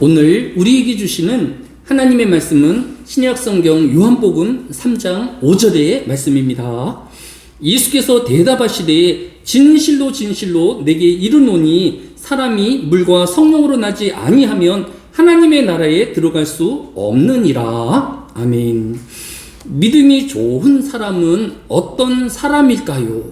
오늘 우리에게 주시는 하나님의 말씀은 신약성경 요한복음 3장 5절의 말씀입니다. 예수께서 대답하시되 진실로 진실로 내게 이르노니 사람이 물과 성령으로 나지 아니하면 하나님의 나라에 들어갈 수 없느니라. 아멘. 믿음이 좋은 사람은 어떤 사람일까요?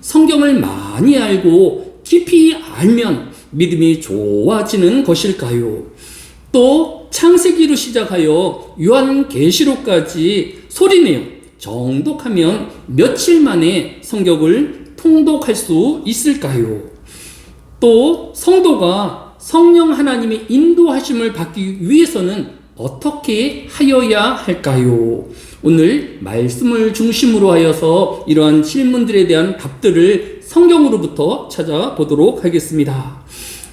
성경을 많이 알고 깊이 알면 믿음이 좋아지는 것일까요? 또 창세기로 시작하여 요한계시록까지 소리내어 정독하면 며칠 만에 성경을 통독할 수 있을까요? 또 성도가 성령 하나님의 인도하심을 받기 위해서는 어떻게 하여야 할까요? 오늘 말씀을 중심으로 하여서 이러한 질문들에 대한 답들을 성경으로부터 찾아보도록 하겠습니다.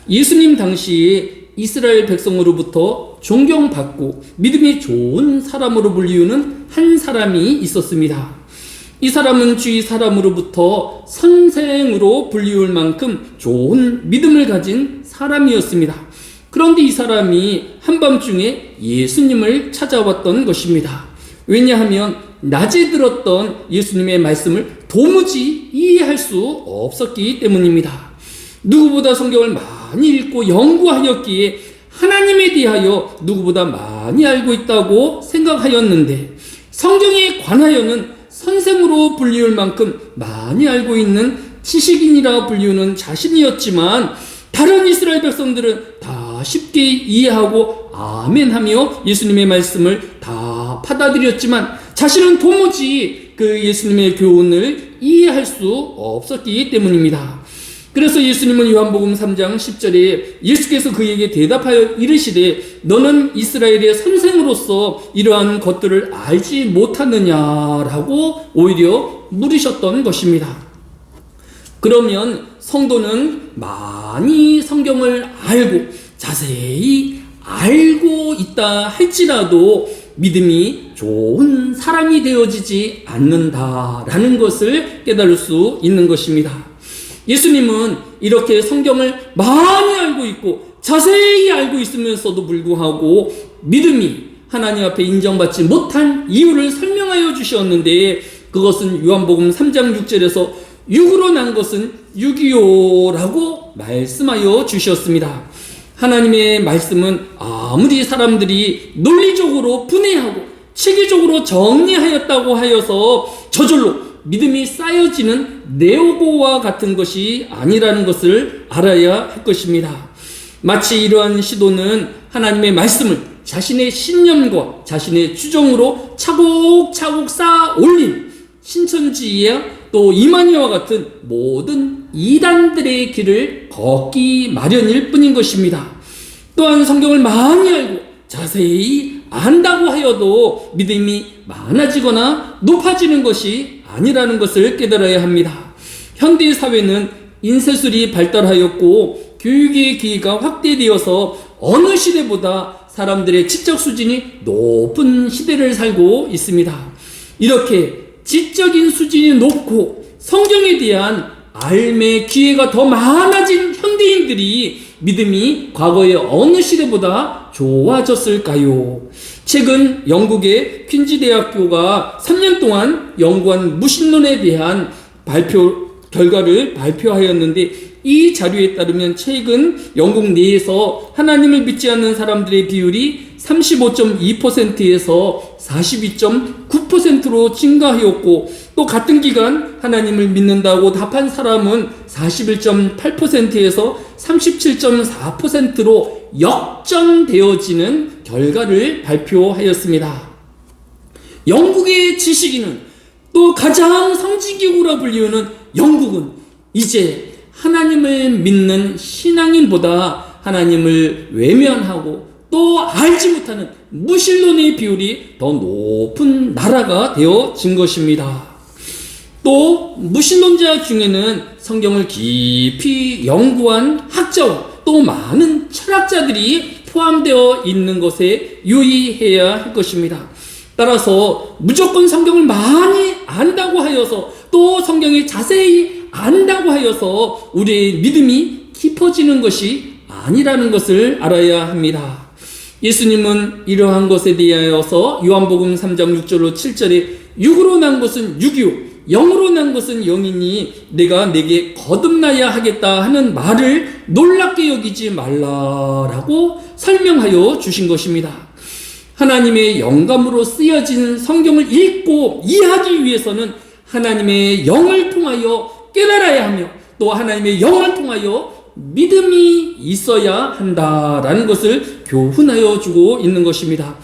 예수님 당시에 이스라엘 백성으로부터 존경받고 믿음이 좋은 사람으로 불리우는 한 사람이 있었습니다. 이 사람은 주위 사람으로부터 선생으로 불리울 만큼 좋은 믿음을 가진 사람이었습니다. 그런데 이 사람이 한밤중에 예수님을 찾아왔던 것입니다. 왜냐하면 낮에 들었던 예수님의 말씀을 도무지 이해할 수 없었기 때문입니다. 누구보다 성경을 많이 읽고 연구하였기에 하나님에 대하여 누구보다 많이 알고 있다고 생각하였는데, 성경에 관하여는 선생으로 불리울 만큼 많이 알고 있는 지식인이라 불리우는 자신이었지만, 다른 이스라엘 백성들은 다 쉽게 이해하고 아멘하며 예수님의 말씀을 다 받아들였지만 자신은 도무지 그 예수님의 교훈을 이해할 수 없었기 때문입니다. 그래서 예수님은 요한복음 3장 10절에 예수께서 그에게 대답하여 이르시되 너는 이스라엘의 선생으로서 이러한 것들을 알지 못하느냐라고 오히려 물으셨던 것입니다. 그러면 성도는 많이 성경을 알고 자세히 알고 있다 할지라도 믿음이 좋은 사람이 되어지지 않는다라는 것을 깨달을 수 있는 것입니다. 예수님은 이렇게 성경을 많이 알고 있고 자세히 알고 있으면서도 불구하고 믿음이 하나님 앞에 인정받지 못한 이유를 설명하여 주셨는데, 그것은 요한복음 3장 6절에서 육으로 난 것은 육이요라고 말씀하여 주셨습니다. 하나님의 말씀은 아무리 사람들이 논리적으로 분해하고 체계적으로 정리하였다고 하여서 저절로 믿음이 쌓여지는 네오고와 같은 것이 아니라는 것을 알아야 할 것입니다. 마치 이러한 시도는 하나님의 말씀을 자신의 신념과 자신의 주정으로 차곡차곡 쌓아 올린 신천지와 또 이만희와 같은 모든 이단들의 길을 걷기 마련일 뿐인 것입니다. 또한 성경을 많이 알고 자세히 안다고 하여도 믿음이 많아지거나 높아지는 것이 아니라는 것을 깨달아야 합니다. 현대 사회는 인쇄술이 발달하였고 교육의 기회가 확대되어서 어느 시대보다 사람들의 지적 수준이 높은 시대를 살고 있습니다. 이렇게 지적인 수준이 높고 성경에 대한 알매 기회가 더 많아진 현대인들이 믿음이 과거의 어느 시대보다 좋아졌을까요? 최근 영국의 퀸즈 대학교가 3년 동안 연구한 무신론에 대한 결과를 발표하였는데, 이 자료에 따르면 최근 영국 내에서 하나님을 믿지 않는 사람들의 비율이 35.2%에서 42.9%로 증가하였고, 또 같은 기간 하나님을 믿는다고 답한 사람은 41.8%에서 37.4%로 역전되어지는 결과를 발표하였습니다. 영국의 지식인은, 또 가장 성지기구라 불리우는 영국은 이제 하나님을 믿는 신앙인보다 하나님을 외면하고 또 알지 못하는 무신론의 비율이 더 높은 나라가 되어진 것입니다. 또 무신론자 중에는 성경을 깊이 연구한 학자와 또 많은 철학자들이 포함되어 있는 것에 유의해야 할 것입니다. 따라서 무조건 성경을 많이 안다고 하여서 또 성경을 자세히 안다고 하여서 우리의 믿음이 깊어지는 것이 아니라는 것을 알아야 합니다. 예수님은 이러한 것에 대하여서 요한복음 3장 6절로 7절에 육으로 난 것은 육이요 영으로 난 것은 영이니 내가 내게 거듭나야 하겠다 하는 말을 놀랍게 여기지 말라라고 설명하여 주신 것입니다. 하나님의 영감으로 쓰여진 성경을 읽고 이해하기 위해서는 하나님의 영을 통하여 깨달아야 하며 또 하나님의 영을 통하여 믿음이 있어야 한다라는 것을 교훈하여 주고 있는 것입니다.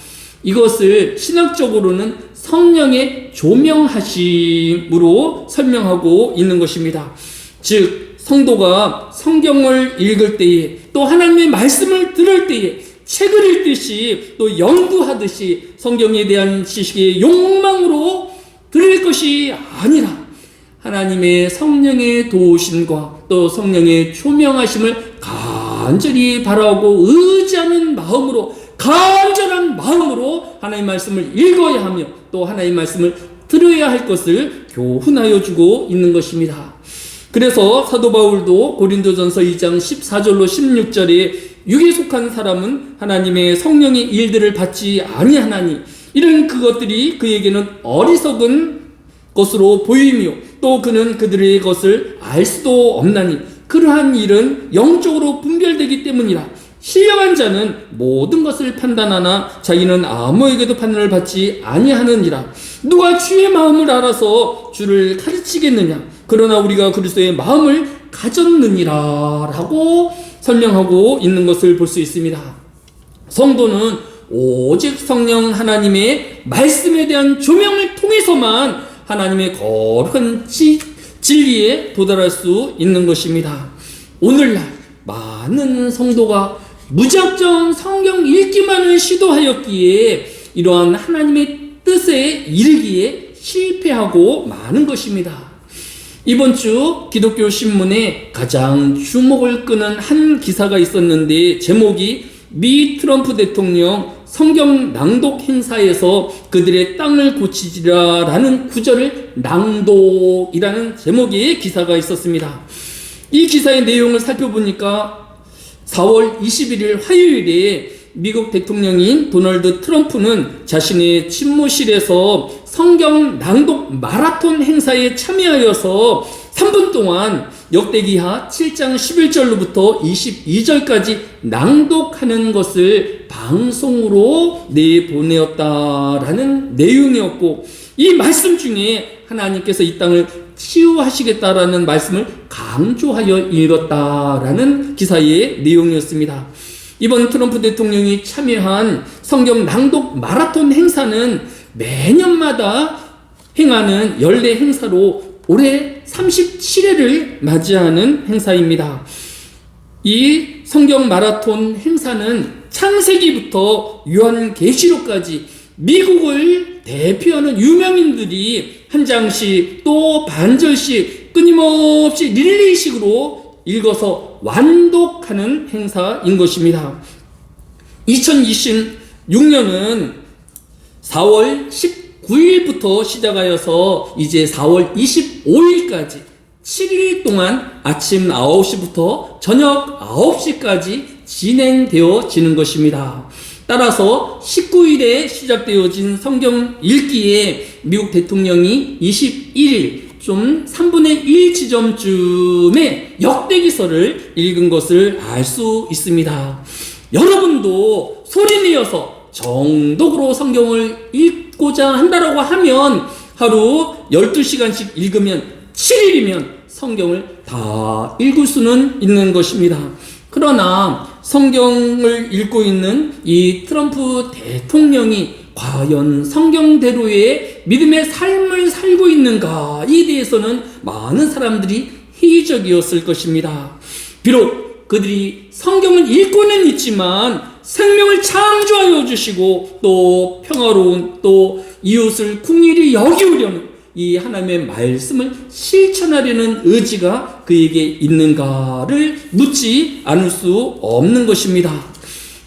이것을 신학적으로는 성령의 조명하심으로 설명하고 있는 것입니다. 즉 성도가 성경을 읽을 때에 또 하나님의 말씀을 들을 때에 책을 읽듯이 또 연구하듯이 성경에 대한 지식의 욕망으로 들을 것이 아니라 하나님의 성령의 도우심과 또 성령의 조명하심을 간절히 바라고 의지하는 마음으로 간절한 마음으로 하나님의 말씀을 읽어야 하며 또 하나님의 말씀을 들어야 할 것을 교훈하여 주고 있는 것입니다. 그래서 사도 바울도 고린도전서 2장 14절로 16절에 육에 속한 사람은 하나님의 성령의 일들을 받지 아니하나니 이런 그것들이 그에게는 어리석은 것으로 보이며 또 그는 그들의 것을 알 수도 없나니 그러한 일은 영적으로 분별되기 때문이라. 신령한 자는 모든 것을 판단하나 자기는 아무에게도 판단을 받지 아니하느니라. 누가 주의 마음을 알아서 주를 가르치겠느냐. 그러나 우리가 그리스도의 마음을 가졌느니라 라고 설명하고 있는 것을 볼 수 있습니다. 성도는 오직 성령 하나님의 말씀에 대한 조명을 통해서만 하나님의 거룩한 진리에 도달할 수 있는 것입니다. 오늘날 많은 성도가 무작정 성경 읽기만을 시도하였기에 이러한 하나님의 뜻에 이르기에 실패하고 마는 것입니다. 이번 주 기독교 신문에 가장 주목을 끄는 한 기사가 있었는데 제목이 미 트럼프 대통령 성경 낭독 행사에서 그들의 땅을 고치리라 라는 구절을 낭독이라는 제목의 기사가 있었습니다. 이 기사의 내용을 살펴보니까 4월 21일 화요일에 미국 대통령인 도널드 트럼프는 자신의 집무실에서 성경 낭독 마라톤 행사에 참여하여서 3분 동안 역대기하 7장 11절로부터 22절까지 낭독하는 것을 방송으로 내보내었다라는 내용이었고, 이 말씀 중에 하나님께서 이 땅을 치유하시겠다라는 말씀을 강조하여 읽었다라는 기사의 내용이었습니다. 이번 트럼프 대통령이 참여한 성경 낭독 마라톤 행사는 매년마다 행하는 연례 행사로 올해 37회를 맞이하는 행사입니다. 이 성경 마라톤 행사는 창세기부터 요한계시록까지 미국을 대표하는 유명인들이 한 장씩 또 반절씩 끊임없이 릴레이식으로 읽어서 완독하는 행사인 것입니다. 2026년은 4월 19일부터 시작하여서 이제 4월 25일까지 7일 동안 아침 9시부터 저녁 9시까지 진행되어지는 것입니다. 따라서 19일에 시작되어진 성경 읽기에 미국 대통령이 21일 좀 3분의 1 지점쯤에 역대기서를 읽은 것을 알 수 있습니다. 여러분도 소리내어서 정독으로 성경을 읽고자 한다라고 하면 하루 12시간씩 읽으면 7일이면 성경을 다 읽을 수는 있는 것입니다. 그러나 성경을 읽고 있는 이 트럼프 대통령이 과연 성경대로의 믿음의 삶을 살고 있는가에 대해서는 많은 사람들이 회의적이었을 것입니다. 비록 그들이 성경을 읽고는 있지만 생명을 창조하여 주시고 또 평화로운 또 이웃을 궁일이 여기우려는 이 하나님의 말씀을 실천하려는 의지가 그에게 있는가를 묻지 않을 수 없는 것입니다.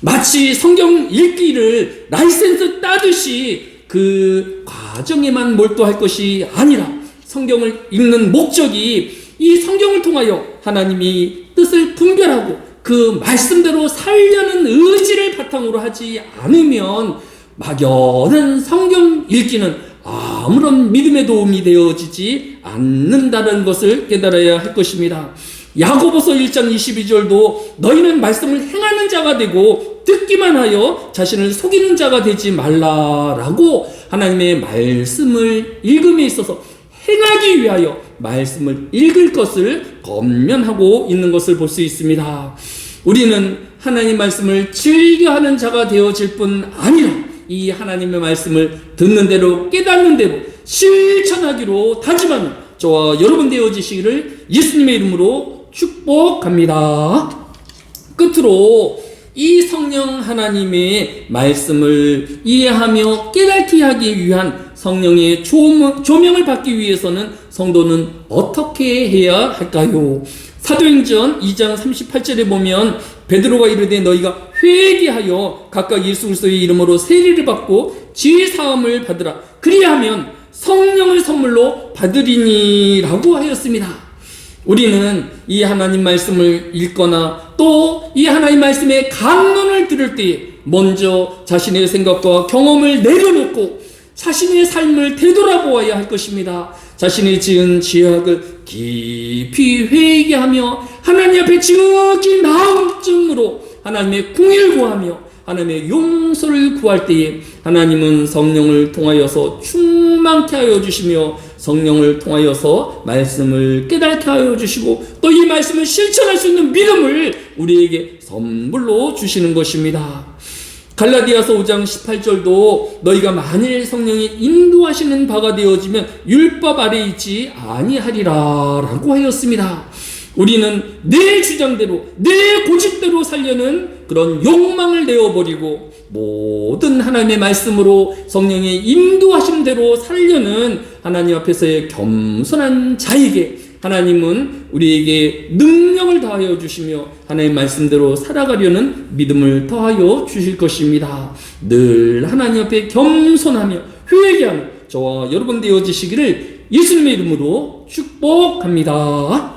마치 성경 읽기를 라이센스 따듯이 그 과정에만 몰두할 것이 아니라 성경을 읽는 목적이 이 성경을 통하여 하나님이 뜻을 분별하고 그 말씀대로 살려는 의지를 바탕으로 하지 않으면 막연한 성경 읽기는 아무런 믿음의 도움이 되어지지 않는다는 것을 깨달아야 할 것입니다. 야고보서 1장 22절도 너희는 말씀을 행하는 자가 되고 듣기만 하여 자신을 속이는 자가 되지 말라라고 하나님의 말씀을 읽음에 있어서 행하기 위하여 말씀을 읽을 것을 권면하고 있는 것을 볼 수 있습니다. 우리는 하나님 말씀을 즐겨하는 자가 되어질 뿐 아니라 이 하나님의 말씀을 듣는 대로 깨닫는 대로 실천하기로 다짐하는 저와 여러분 되어지시기를 예수님의 이름으로 축복합니다. 끝으로 이 성령 하나님의 말씀을 이해하며 깨닫게 하기 위한 성령의 조명을 받기 위해서는 성도는 어떻게 해야 할까요? 사도행전 2장 38절에 보면 베드로가 이르되 너희가 회개하여 각각 예수 그리스도의 이름으로 세례를 받고 지혜 사함을 받으라. 그리하면 성령을 선물로 받으리니라고 하였습니다. 우리는 이 하나님 말씀을 읽거나 또 이 하나님 말씀의 강론을 들을 때에 먼저 자신의 생각과 경험을 내려놓고 자신의 삶을 되돌아보아야 할 것입니다. 자신이 지은 죄악을 깊이 회개하며 하나님 앞에 지극히 나음증으로 하나님의 궁의를 구하며 하나님의 용서를 구할 때에 하나님은 성령을 통하여서 충만케 하여 주시며 성령을 통하여서 말씀을 깨닫게 하여 주시고 또 이 말씀을 실천할 수 있는 믿음을 우리에게 선물로 주시는 것입니다. 갈라디아서 5장 18절도 너희가 만일 성령이 인도하시는 바가 되어지면 율법 아래 있지 아니하리라 라고 하였습니다. 우리는 내 주장대로 내 고집대로 살려는 그런 욕망을 내어버리고 모든 하나님의 말씀으로 성령의 인도하심대로 살려는 하나님 앞에서의 겸손한 자에게 하나님은 우리에게 능력을 더하여 주시며 하나님의 말씀대로 살아가려는 믿음을 더하여 주실 것입니다. 늘 하나님 앞에 겸손하며 회개하는 저와 여러분 되어지시기를 예수님의 이름으로 축복합니다.